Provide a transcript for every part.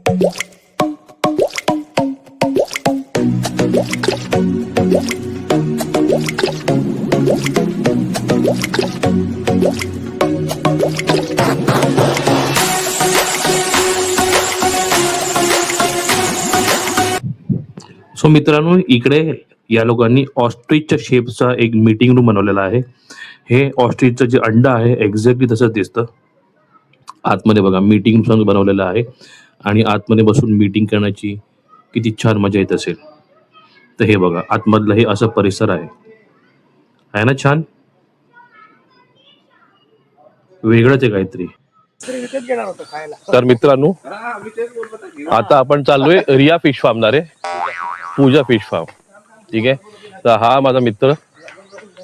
So मित्रांनो, इकडे या लोकांनी ऑस्ट्रिचच्या शेपचा एक मीटिंग रूम बनवलेला आहे. हे ऑस्ट्रिचचं जे अंडा आहे एक्झॅक्टली तसंच दिसतं. आतमध्ये बघा मीटिंग रूम बनवलेलं आहे आणि आतमध्ये बसून मीटिंग करण्याची किती छान मजा येत असेल. तर हे बघा आतमधलं हे असं परिसर आहे ना छान, वेगळंच आहे काहीतरी. तर मित्रांनो, आता आपण चाललोय रिया फिश फार्म रे, पूजा फिश फार्म. ठीक आहे. तर हा माझा मित्र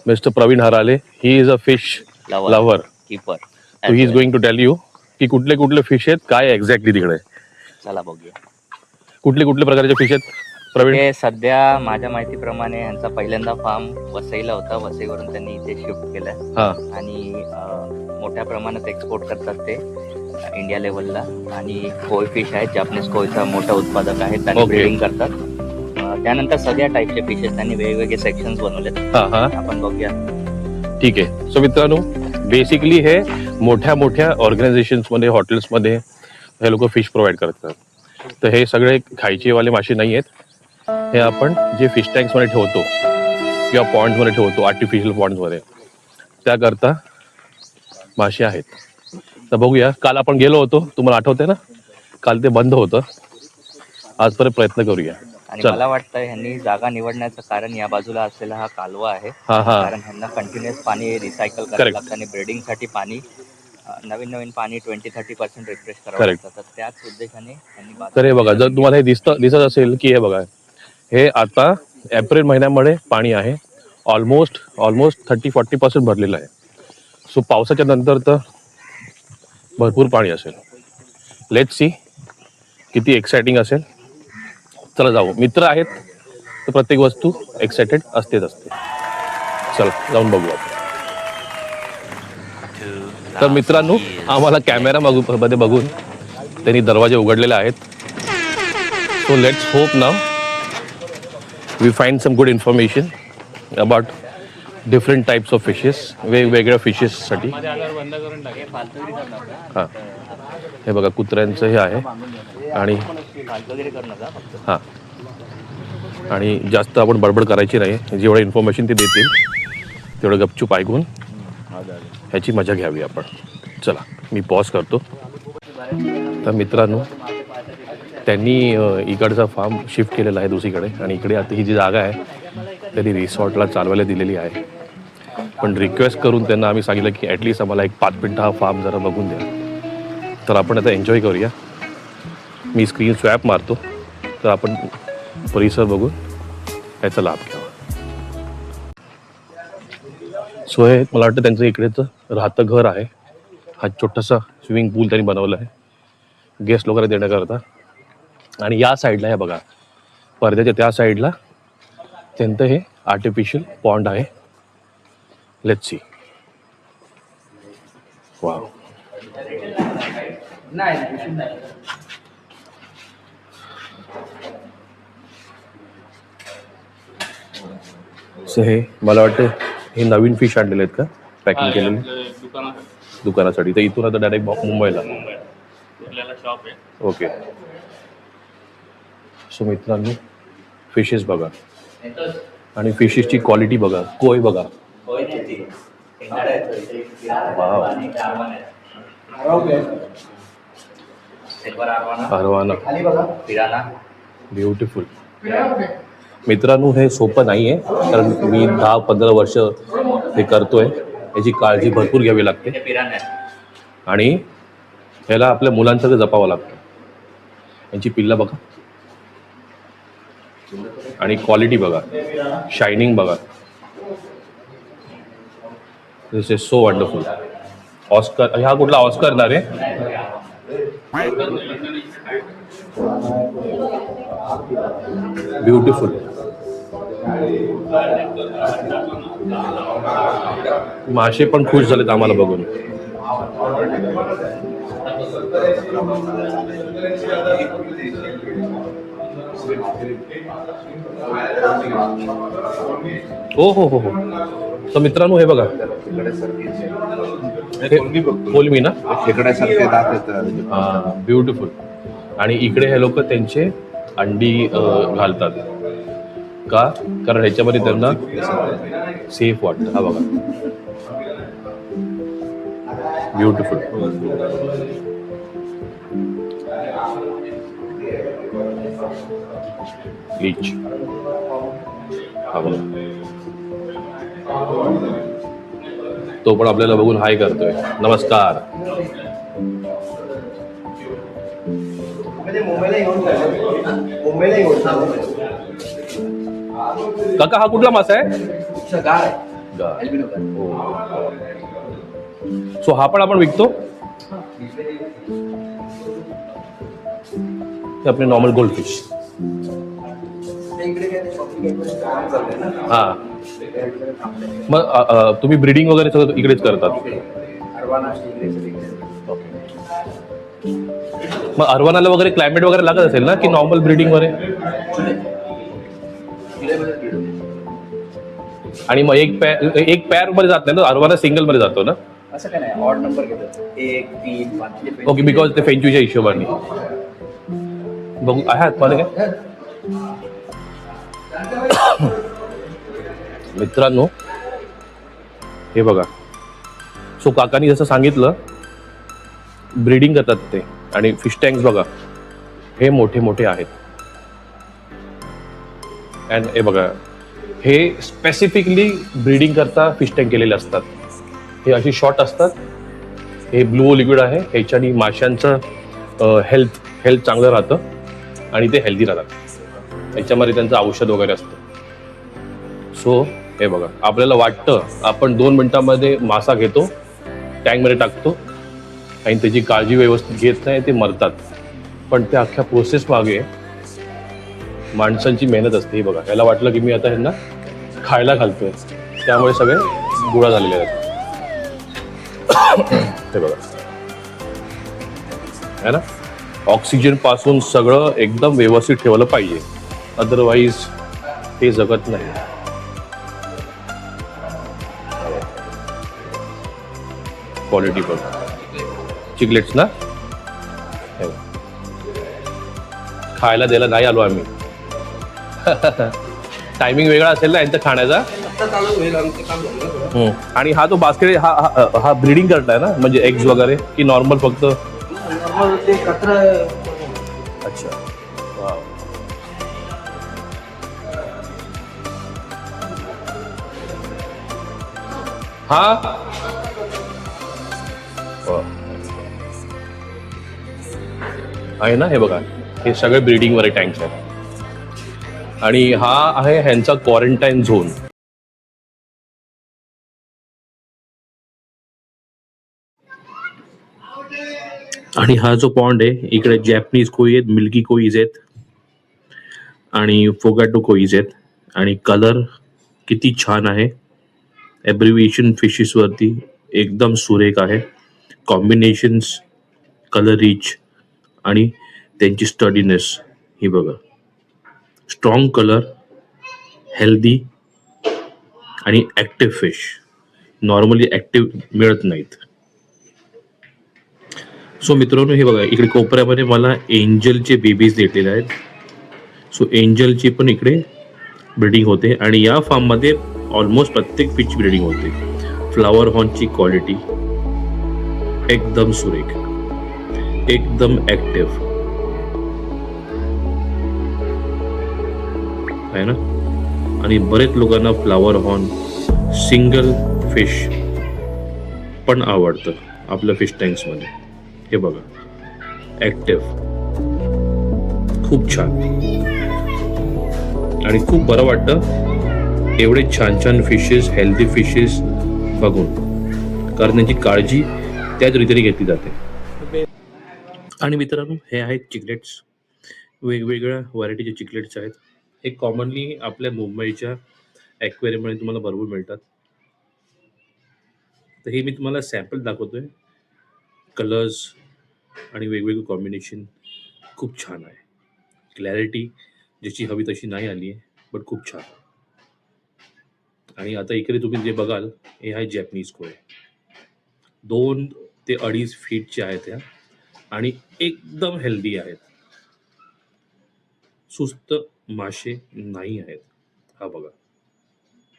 mister Praveen Harale. He is a fish lover keeper. So he is going to tell you की कुठले कुठले फिश आहेत, काय एक्झॅक्टली तिकडे. चला बघूया कुठले कुठले प्रकारचे फिश आहेत प्रवीण. हे सध्या माझ्या माहितीप्रमाणे यांचा पहिल्यांदा फार्म वसईला होता. वसईवरून त्यांनी इथे शिफ्ट केलाय आणि मोठ्या प्रमाणात एक्सपोर्ट करतात ते इंडिया लेवलला. आणि कोई फिश आहेत, जापनीज कोईचा मोठा उत्पादक आहेत आणि ब्रीडिंग करतात. त्यानंतर सगळ्या टाईपचे फिशेस त्यांनी वेगवेगळे सेक्शन्स बनवलेत. आपण बघूया. ठीक आहे. सो मित्रांनो, बेसिकली हे मोठ्या मोठ्या ऑर्गनायझेशन्स मध्ये, हॉटेल्स मध्ये हे लोक फिश प्रोव्हाइड करतात. तर हे सगळे खायचे वाले मासे नाही आहेत. हे आपण जे फिश टँक्स मध्ये ठेवतो किंवा पॉन्ड्स मध्ये ठेवतो, आर्टिफिशियल पॉन्ड्स मध्ये, त्याकरता मासे आहेत. तर बघूया. काल आपण गेलो होतो, तुम्हाला आठवतंय ना, काल ते बंद होतं. आज परत प्रयत्न करूया. आणि मला वाटतं ह्यांनी जागा निवडण्याचं कारण या बाजूला असलेला हा कालवा आहे. कारण ह्यांना कंटिन्युअस पाणी रिसायकल करावं लागतं आणि ब्रीडिंग साठी पाणी नवीन पाणी 20-30% रिफ्रेश करावं लागतं. तर त्याच उद्देशाने. तर हे बघा, जर तुम्हाला हे दिसत असेल की हे बघा, हे आता एप्रिल महिन्यामध्ये पाणी आहे. ऑलमोस्ट 30-40% भरलेलं आहे. सो पावसाच्या नंतर तर भरपूर पाणी असेल. लेट्स सी किती एक्साइटिंग असेल. चला जाऊ. मित्र आहेत तर प्रत्येक वस्तू एक्साइटेड असते. चला जाऊन बघू आपण. तर मित्रांनो, आम्हाला कॅमेरा मध्ये बघून त्यांनी दरवाजे उघडलेले आहेत. So let's hope now we find some good information about different types of fishes, वेगवेगळ्या फिशेससाठी. हां, हे बघा कुत्र्यांचं हे आहे. आणि हां, आणि जास्त आपण बडबड करायची नाही. जेवढं इन्फॉर्मेशन ते देतील तेवढं गपचूप ऐकून ह्याची मजा घ्यावी आपण. चला मी पॉज करतो. तर मित्रांनो, त्यांनी इकडचा फार्म शिफ्ट केलेला आहे दुसरीकडे. आणि इकडे आता ही जी जागा आहे त्यांनी रिसॉर्टला चालवायला दिलेली आहे. पण रिक्वेस्ट करून त्यांना आम्ही सांगितलं की ॲटलिस्ट आम्हाला एक 5 मिनिटं हा फार्म जरा बघून द्या. तर आपण आता एन्जॉय करूया. मी स्क्रीन स्वॅप मारतो तर आपण परिसर बघून याचा लाभ घ्यावा. सो हे मला वाटतं त्यांचं इकडेचं राहतं घर आहे. हा छोटासा स्विमिंग पूल त्यांनी बनवला आहे गेस्ट लोकांना देण्याकरता. आणि या साईडला हे बघा, पडद्याच्या त्या साईडला त्यांचं हे आर्टिफिशियल पॉन्ड आहे. Let's see. वाव. सो हे मला वाटतं हे नवीन फिश आणलेले आहेत का, पॅकिंग केलेले दुकानासाठी. तर इथून आता डायरेक्ट मुंबईला शॉप आहे. ओके. सो मित्रांनो, फिशेस बघा आणि फिशेसची क्वालिटी बघा. कोय बघा, अरवाना, ब्युटिफुल. मित्रांनो, हे सोपं नाही आहे. कारण मी 10-15 वर्ष हे करतोय. याची काळजी भरपूर घ्यावी लागते आणि ह्याला आपल्या मुलांसारखं जपावं लागतं. यांची पिल्लं बघा आणि क्वालिटी बघा, शायनिंग बघा. This is so wonderful. Oscar, हा कुठला ऑस्कर ना रे? ब्युटिफुल. मासे पण खुश झालेत आम्हाला बघून. हो हो हो हो. तर मित्रांनो हे बघा, कोलमी ना, खेकड्यासारखे दात येतात. हा ब्युटिफुल. आणि इकडे हे लोक त्यांचे अंडी घालतात का, कारण ह्याच्यामध्ये त्यांना सेफ वाटतं. हा बघा, ब्युटिफुल. लीच, हा बघा, तो पण आपल्याला बघून हाय करतोय, नमस्कार. काका हा कुठला मासा आहे? गाळ. सो हा पण आपण विकतो. हे आपले नॉर्मल गोल्ड फिश. हा, मग तुम्ही ब्रीडिंग वगैरे सगळं इकडेच करतात? मग अरवानाला वगैरे क्लायमेट वगैरे लागत असेल ना, की नॉर्मल ब्रीडिंग वगैरे? आणि मग एक पॅर मध्ये जात नाही ना, अरवाना सिंगल मध्ये जातो ना? असं काय नाही, ऑड नंबर घेतात, 1, 3, 5. ओके, बिकॉज ते फेंचूच्या हिशोबाने. बघू आहात मला काय मित्रांनो, हे बघा. सो काकांनी जसं सांगितलं, ब्रीडिंग करतात ते. आणि फिश टँक्स बघा, हे मोठे मोठे आहेत. अँड हे बघा, हे स्पेसिफिकली ब्रीडिंग करता फिश टँक केलेले असतात. हे अशी शॉर्ट असतात. हे ब्लू लिक्विड आहे, ह्याच्यानी माशांचं हेल्थ चांगलं राहतं आणि ते हेल्दी राहतात. याच्यामध्ये त्यांचं औषध वगैरे असतं. सो हे बघा, आपल्याला वाटतं आपण 2 मिनिटांमध्ये मासा घेतो, टँकमध्ये टाकतो आणि त्याची काळजी व्यवस्थित घेत नाही, ते मरतात. पण त्या अख्ख्या प्रोसेस मागे माणसांची मेहनत असते. हे बघा, याला वाटलं की मी आता ह्यांना खायला घालतोय, त्यामुळे सगळे गुळा झालेले आहेत. हे बघा, है ना. ऑक्सिजन पासून सगळं एकदम व्यवस्थित ठेवलं पाहिजे, अदरवाईज ते जगत नाही. क्वालिटी बघ, चिकलेट्स ना. खायला द्यायला नाही आलो आम्ही. टायमिंग वेगळा असेल ना यांचा खाण्याचा. आणि हा तो बास्केट हा ब्रीडिंग करताय ना, म्हणजे एग्स वगैरे, की नॉर्मल फक्त? अच्छा, वाव. हा आहे ना. हे बघा, हे सगळे ब्रीडिंग वर टँक्स आहेत. आणि हा आहे ह्यांचा क्वारंटाईन झोन. आणि हा जो पॉन्ड आहे, इकडे जॅपनीज कोई आहेत, मिल्की कोईज आहेत आणि फोगॅटो कोईज आहेत. आणि कलर किती छान आहे. एब्रिव्हिएशन फिशेस वरती एकदम सुरेख आहे. कॉम्बिनेशन्स, कलर रिच आणि त्यांची स्टडीनेस. ही बघा, स्ट्रॉंग कलर, हेल्दी आणि ॲक्टिव्ह फिश. नॉर्मली ॲक्टिव्ह मिळत नाहीत. सो मित्रांनो, हे बघा, इकडे कोपऱ्यामध्ये मला एंजलचे बेबीज भेटलेले आहेत. सो एंजलची पण इकडे ब्रीडिंग होते. आणि या फार्ममध्ये ऑलमोस्ट प्रत्येक फिशची ब्रीडिंग होते. फ्लावर हॉर्नची क्वालिटी एकदम सुरेख, एकदम ॲक्टिव्ह आहे ना. आणि बरेच लोकांना फ्लावर हॉर्न सिंगल फिश पण आवडतं आपल्या फिश टँक्समध्ये. हे बघा, ॲक्टिव्ह, खूप छान. आणि खूप बरं वाटतं एवढे छान छान फिशेस, हेल्दी फिशेस बघून, कारण त्यांची काळजी त्याच रीतीने घेतली जाते. आणि मित्रांनो, हे आहेत चिकलेट्स. वेगवेगळ्या व्हरायटीचे चिकलेट्स आहेत. हे कॉमनली आपल्या मुंबईच्या ॲक्वेरियममध्ये तुम्हाला भरपूर मिळतात. तर हे मी तुम्हाला सॅम्पल दाखवतोय. कलर्स आणि वेगवेगळं कॉम्बिनेशन खूप छान आहे. क्लॅरिटी जशी हवी तशी नाही आली आहे, बट खूप छान. आणि आता इकडे तुम्ही जे बघाल हे आहे जॅपनीज कोय. 2 ते 2.5 फीटचे आहेत ह्या आणि एकदम हेल्दी आहेत. सुस्त मासे नाही आहेत. हा बघा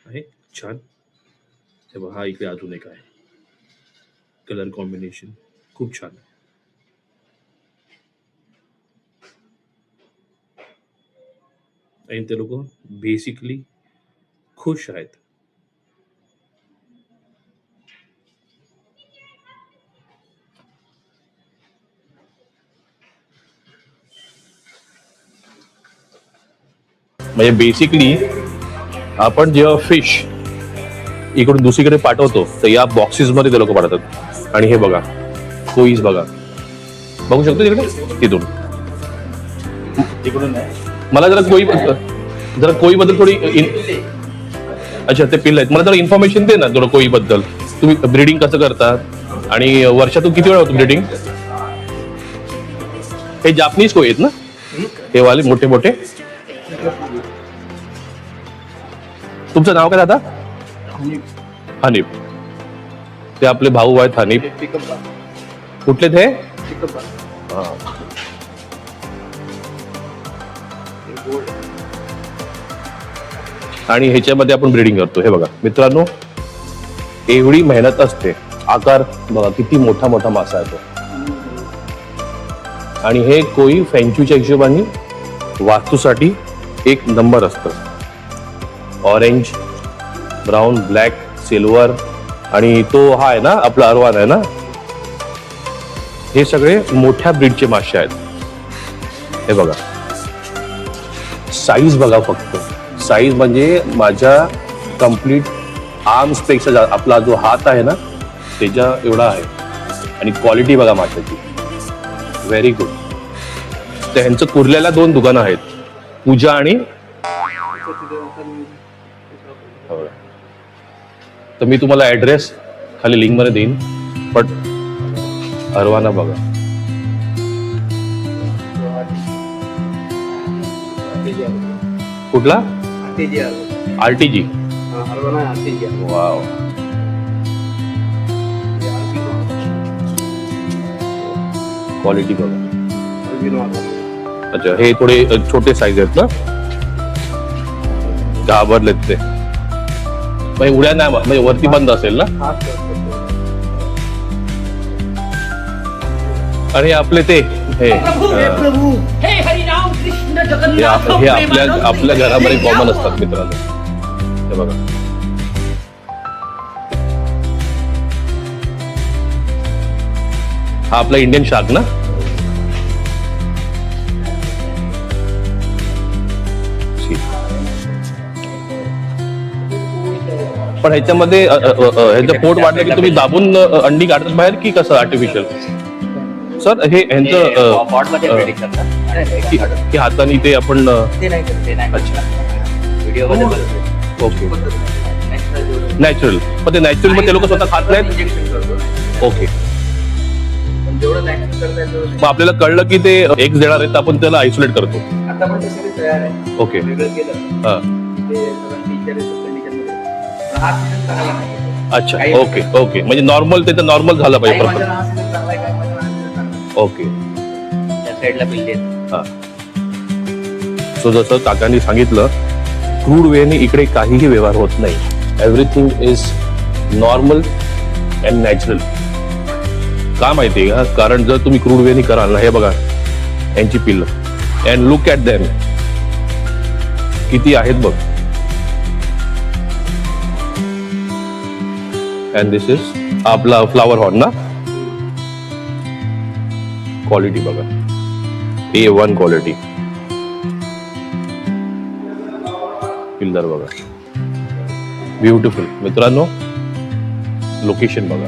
आहे छान. हे बघा, हा इकडे अजून एक आहे. कलर कॉम्बिनेशन खूप छान आहे. आणि ते लोक बेसिकली खुश आहेत. म्हणजे बेसिकली आपण जेव्हा फिश इकडून दुसरीकडे पाठवतो तर या बॉक्सेस मध्ये ते लोक पाठवतात. आणि हे बघा कोईज बघा, बघू शकतो तिकडे तिथून. तिकडून मला जरा कोई बद्दल थोडी अच्छा ते पिल्ल आहेत. मला जरा इन्फॉर्मेशन दे ना थोडं कोई बद्दल. तुम्ही ब्रीडिंग कसं करतात आणि वर्षातून किती वेळा होतं ब्रीडिंग? हे जापनीज कोई आहेत ना हे वाले मोठे मोठे? तुमचं नाव काय दादा? हनीफ. ते आपले भाऊ आहेत हनीफ. कुठले ते? आणि ह्याच्यामध्ये आपण ब्रीडिंग करतो. हे बघा मित्रांनो, एवढी मेहनत असते. आकार बघा किती मोठा मोठा मासा आहे तो. आणि हे कोई फेंचूच्या हिशोबाने वास्तूसाठी एक नंबर असतं. ऑरेंज, ब्राऊन, ब्लॅक, सिल्वर आणि तो हा आहे ना आपला अरवान आहे ना, हे सगळे मोठ्या ब्रीडचे मासे आहेत. हे बघा साईज बघा, फक्त साईज म्हणजे माझ्या कम्प्लीट आर्म्स पेक्षा आपला जो हात आहे ना त्याच्या एवढा आहे. आणि क्वालिटी बघा माशाची, व्हेरी गुड. तर ह्यांचं कुर्ल्याला 2 दुकानं आहेत, पूजा आणि तर मी तुम्हाला ऍड्रेस खाली लिंक मध्ये देईन. बट अरवाना बघा, कुठला? आरटीजी. वाव. क्वालिटी बघा. अच्छा, हे थोडे छोटे साईज आहेत ना, घाबरलेत ते. म्हणजे उड्या नाही, म्हणजे वरती बंद असेल ना. आणि आपले ते हे आपल्या घरामध्ये कॉमन असतात मित्रांनो. हे बघा, हा आपला इंडियन शार्क ना. पण ह्याच्यामध्ये ह्याचं पोट वाटलं की तुम्ही दाबून अंडी काढतात बाहेर की कसं आर्टिफिशियल? सर हे ह्यांचं की हाताने ते आपण अच्छा ओके नॅचरल. पण ते नॅचरल मग ते लोक स्वतः खात नाहीत. ओके. मग आपल्याला कळलं की ते एग्स देणार आहेत, आपण त्याला आयसोलेट करतो. ओके. हा अच्छा ओके ओके. म्हणजे नॉर्मल ते तर नॉर्मल झालं पाहिजे. ओके. हा. सो जसं काकांनी सांगितलं, क्रूड वेने इकडे काहीही व्यवहार होत नाही. Everything is normal and natural. का माहितीये का? कारण जर तुम्ही क्रूड वेने कराल ना, हे बघा यांची पिल्लं, अँड लुक ॲट देम, किती आहेत बघ. अँड दिस इज आपला फ्लावर हॉर्न ना. क्वालिटी बघा, A1 क्वालिटी. पिल्लर बघा, ब्युटिफुल. मित्रांनो लोकेशन बघा,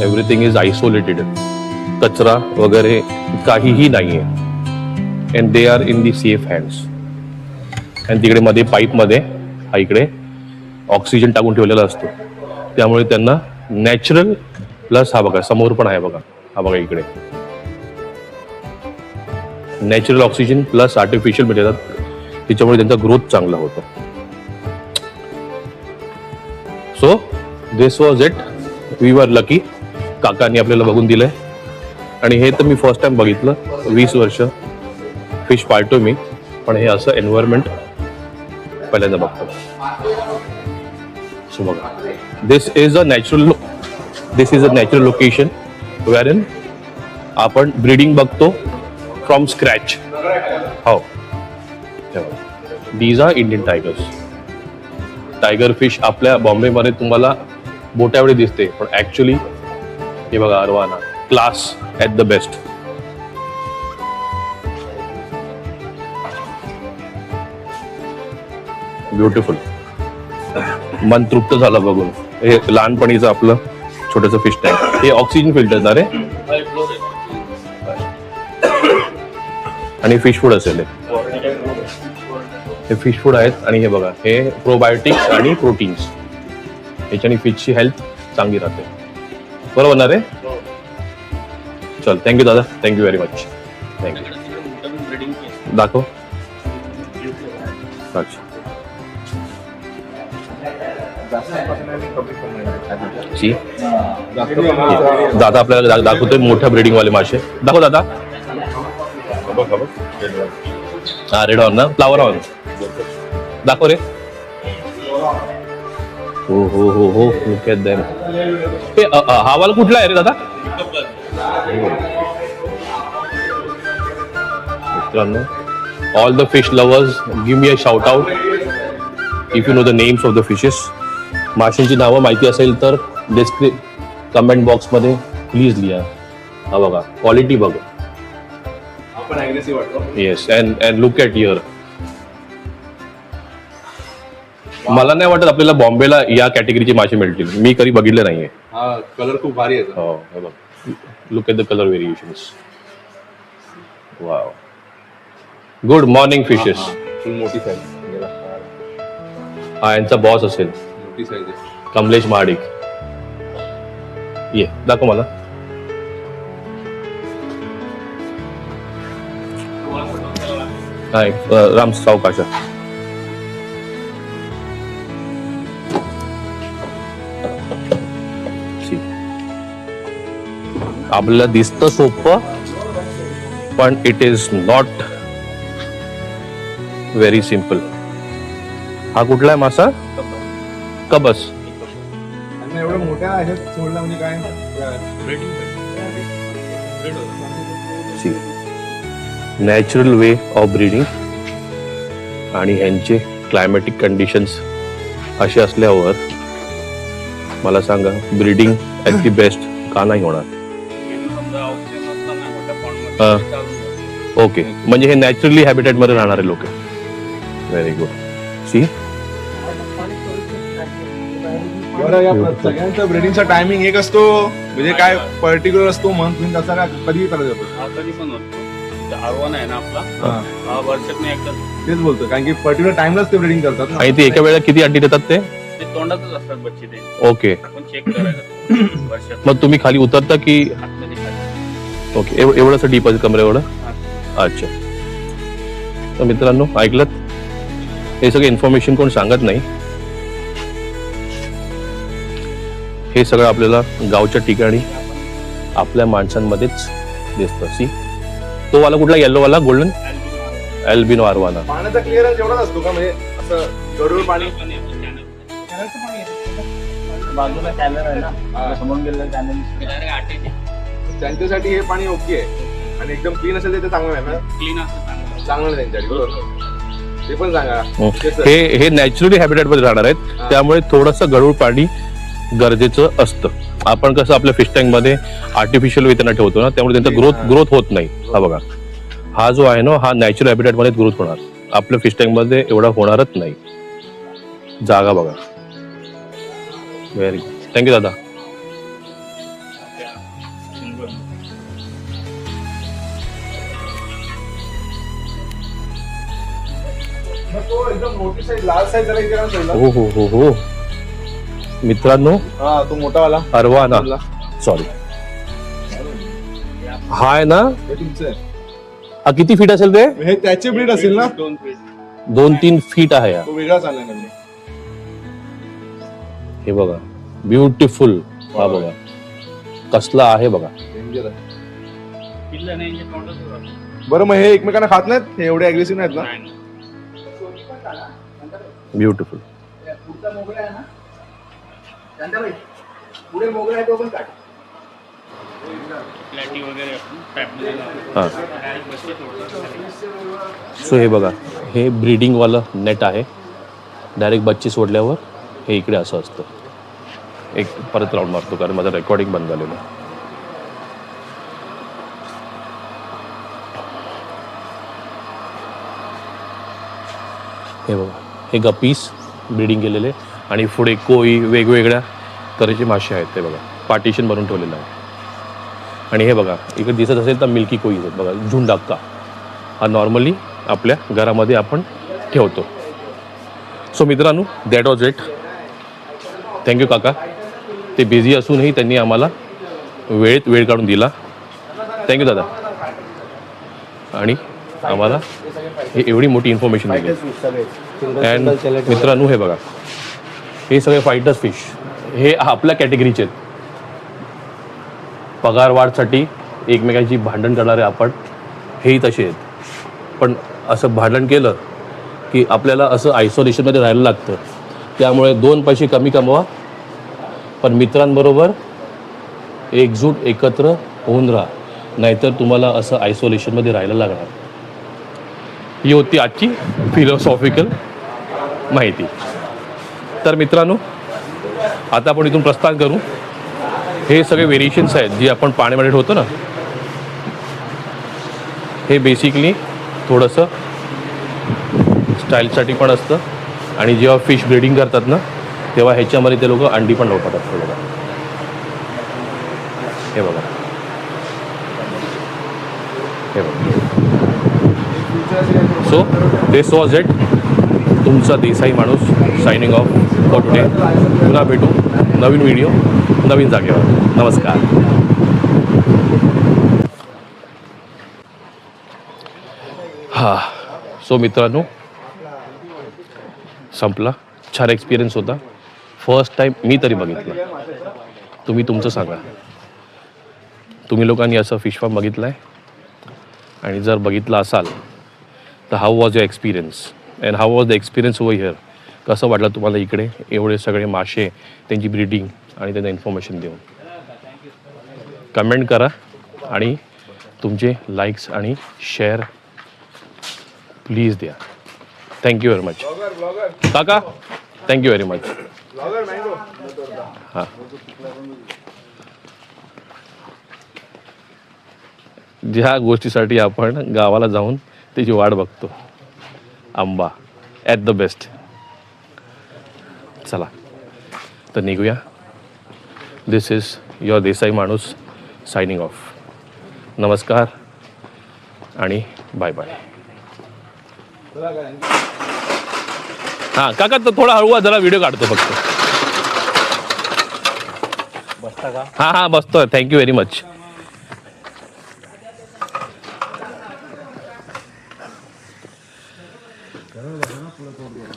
एव्हरीथिंग इज आयसोलेटेड. कचरा वगैरे काहीही नाहीये. And they are in the safe hands. आणि तिकडे मध्ये पाईप मध्ये हा इकडे ऑक्सिजन टाकून ठेवलेला असतो, त्यामुळे त्यांना नॅचरल प्लस हा बघा समोर पण आहे बघा, हा बघा इकडे नॅचरल ऑक्सिजन प्लस आर्टिफिशियल मिळतात, त्याच्यामुळे त्यांचा ग्रोथ चांगला होतो. So this was it. We were lucky. काकांनी आपल्याला बघून दिलंय आणि हे तर मी फर्स्ट टाइम बघितलं. 20 वर्ष फिश पाळतो मी, पण हे असं एन्व्हायरमेंट पहिल्यांदा बघतो. सो बघा, this is a natural location where in आपण ब्रीडिंग बघतो फ्रॉम स्क्रॅच. हो, these are Indian tigers. Tiger fish आपल्या बॉम्बेमध्ये तुम्हाला बोट्यावेळी दिसते, पण ऍक्च्युली हे बघा arowana, class at the best. Beautiful. मन तृप्त झालं बघून. हे लहानपणीचं आपलं छोटंसं फिश टँक. हे ऑक्सिजन फिल्टर ना रे, आणि फिश फूड असेल हे फिश फूड आहेत. आणि हे बघा, हे प्रोबायोटिक्स आणि प्रोटीन्स, याच्याने फिशची हेल्थ चांगली राहते. बरोबर ना रे? चल, थँक्यू दादा, थँक्यू व्हेरी मच. थँक्यू. दाखव. अच्छा, दादा आपल्याला दाखवतोय मोठ्या ब्रीडिंग वाले मासे. दाखव दादा. हा, रेड ऑन ना, फ्लावर ऑन. दाखव रे. हो हो हो हो, लुक ॲट देम. हे हा वाला कुठला आहे रे दादा? मित्रांनो, all the fish lovers, give me a shout out if you know the names of the fishes. माशांची नावं माहिती असेल तर कमेंट बॉक्समध्ये प्लीज लिहा. हा बघा, क्वालिटी बघा. Yes, and look at here. मला नाही वाटत आपल्याला बॉम्बेला या कॅटेगरीचे मासे मिळतील. मी कधी बघितले नाहीये. हा, कलर खूप भारी आहे. हो, हे बघ, look at the colour variations. Wow, good morning fishes. फुल मोठी साईज. हा, यांचा बॉस असेल मोठी साईज आहे. कमलेश महाडिक. ये दाखव मला. हाय राम सावकाशा. आपल्याला दिसतं सोपं, पण it is not very simple. हा कुठला आहे मासा? कबस. एवढं मोठ्या आहेत सोडला म्हणजे काय? नॅचरल वे ऑफ ब्रीडिंग आणि ह्यांचे क्लायमॅटिक कंडिशन्स असे असल्यावर मला सांगा, ब्रीडिंग ॲट दी बेस्ट का नाही होणार? ओके, म्हणजे हे नॅचरली हॅबिटेट मध्ये राहणारे लोक. Very good. सी, सगळ्यांचा ब्रीडिंगचा टायमिंग एक असतो, म्हणजे काय पर्टिक्युलर असतो मंथ बिन, तसा काय कधीही करायला जातो. कधी पण होतो. आरवान आहे ना आपला, वर्षात एकदा. तेच बोलतो, कारण की पर्टिक्युलर टाइमलाच ते ब्रीडिंग करतात ना. आणि ते एका वेळेला किती अंडी देतात ते? तोंडातच असतात बच्चे ते. ओके, आपण चेक करायचं वर्षात. मग तुम्ही खाली उतरता की? हातमध्ये खाली. ओके, एवढंच डीप आहे कमरेवर. अच्छा, तर मित्रांनो ऐकलं, हे सगळं इन्फॉर्मेशन कोण सांगत नाही. हे सगळं आपल्याला गावच्या ठिकाणी आपल्या माणसांमध्येच दिसतं. सी, तो वाला कुठला? येल्लो वाला, गोल्डन अल्बिनो अरवाना. पाण्याचा क्लिअरन्स एवढाच असतो का? म्हणजे असं गढूळ पाणी. बाजूला कॅमेरा आहे ना, समोर गेलं कॅमेरा. त्यांच्यासाठी हे पाणी ओके आहे, आणि एकदम क्लीन असेल ते चांगलं आहे ना. क्लीन असतं, चांगलं आहे त्यांच्यासाठी. बरोबर, ते पण सांगा. हे नॅचरली हॅबिटेट मध्ये राहणार आहेत, त्यामुळे थोडंसं गढूळ पाणी गरजेचं असतं. आपण कसं आपल्या फिश टँक मध्ये आर्टिफिशियल वे त्यांना ठेवतो ना, त्यामुळे त्यांचा ग्रोथ होत नाही. हा बघा, हा जो आहे ना, हा नॅचरल हॅबिटेट मध्ये ग्रोथ होणार. आपल्या फिश टँक मध्ये एवढा होणारच नाही. जागा बघा. व्हेरी गुड, थँक्यू दादा. एकदम मोठी साईज, लाल साईज जरा इथे राहून. हो हो हो हो मित्रांनो, हा, तो मोठा वाला अरवाना, सॉरी, हा आहे ना, हे तुमचं आहे. हा किती फीट असेल रे? हे त्याची ब्रीड असेल ना? 2 फीट 2-3 फीट आहे हा. तो वेगळाच आलाय नवीन. हे बघा ब्युटिफुल. हा बघा कसला आहे बघा. Danger आहे. पिल्लं नाही जे तोंडात राहतं. बरं मग हे एकमेकांना खात नाहीत? हे एवढे अग्रेसिव्ह नाहीत ना? नाही, नाही. ब्युटिफुल. प्लॅटी वगैरे आपण टॅपमध्ये लावतो. हा डायरेक्ट बसते तोडतात. सो हे बघा हे ब्रीडिंगवालं नेट आहे. डायरेक्ट बच्चे सोडल्यावर हे इकडे असं असतं. एक परत राऊंड मारतो कारण माझं रेकॉर्डिंग बंद झालेलं आहे. हे बघा हे गप्पीस ब्रीडिंग केलेले आणि पुढे कोई वेगवेगळ्या तऱ्हेचे मासे आहेत. ते बघा पार्टिशन बनवून ठेवलेलं आहे. आणि हे बघा इकडे दिसत असेल तर मिल्की कोई आहेत बघा. झुंड अक्का हा नॉर्मली आपल्या घरामध्ये आपण ठेवतो. सो मित्रांनो दॅट वॉज इट. थँक्यू काका. ते बिझी असूनही त्यांनी आम्हाला वेळ काढून दिला. थँक्यू दादा. आणि आम्हाला हे एवढी मोठी इन्फॉर्मेशन दिली. अँड मित्रांनो हे बघा हे सगळे फायटर्स फिश हे आपल्या कॅटेगरीचे आहेत. पगार वाढसाठी एकमेकांची भांडण करणारे आपण हेही तसे आहेत. पण असं भांडण केलं की आपल्याला असं आयसोलेशनमध्ये राहायला लागतं. त्यामुळे 2 पैसे कमी कमवा पण मित्रांबरोबर एकजूट एकत्र होऊन राहा. नाहीतर तुम्हाला असं आयसोलेशनमध्ये राहायला लागणार. ही होती आजची फिलॉसॉफिकल माहिती. तर मित्रांनो आता आपण इथून प्रस्थान करू. हे सगळे व्हेरिएशन्स आहेत जे आपण पाण्यामध्ये ठेवतो ना. हे बेसिकली थोडंसं स्टाईलसाठी पण असतं आणि जेव्हा फिश ब्रीडिंग करतात ना तेव्हा ह्याच्यामध्ये ते लोक अंडी पण लावतात. हे बघा हे बघा. So this was it. तुमचा देसाई माणूस सायनिंग ऑफ फॉर टुडे. पुन्हा भेटू नवीन व्हिडिओ नवीन जागेवर. नमस्कार. हां सो मित्रांनो संपला. छान एक्सपिरियन्स होता. फर्स्ट टाईम मी तरी बघितलं. तुम्ही तुमचं सांगा. तुम्ही लोकांनी असं फिश फार्म बघितलं आहे आणि जर बघितलं असाल तर how was your experience and how was the experience over here. कसं वाटलं तुम्हाला इकडे एवढे सगळे मासे त्यांची ब्रीडिंग आणि त्यांना इन्फॉर्मेशन देऊन. कमेंट करा आणि तुमचे लाईक्स आणि शेअर प्लीज द्या. थँक्यू व्हेरी मच काका. Thank you very much. हां ज्या गोष्टीसाठी आपण गावाला जाऊन त्याची वाट बघतो. आंबा ॲट द बेस्ट. चला तर निघूया. दिस इज युअर देसाई माणूस सायनिंग ऑफ. नमस्कार आणि बाय बाय. हां काका तर थोडा हळूवा जरा व्हिडिओ काढतो फक्त. बसता का? हां हां बसतोय. Thank you very much.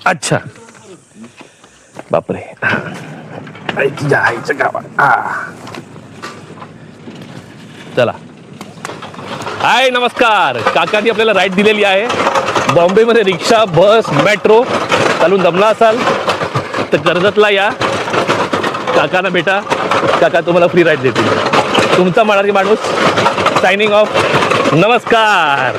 अच्छा बापरे. आईच्या गावात. चला हाय नमस्कार. काकांनी आपल्याला राईड दिलेली आहे. बॉम्बेमध्ये रिक्षा बस मेट्रो चालून दमला असाल तर कर्जतला या. काकांना भेटा. काका तुम्हाला फ्री राईड देतील. तुमचा मराठी माणूस सायनिंग ऑफ. नमस्कार.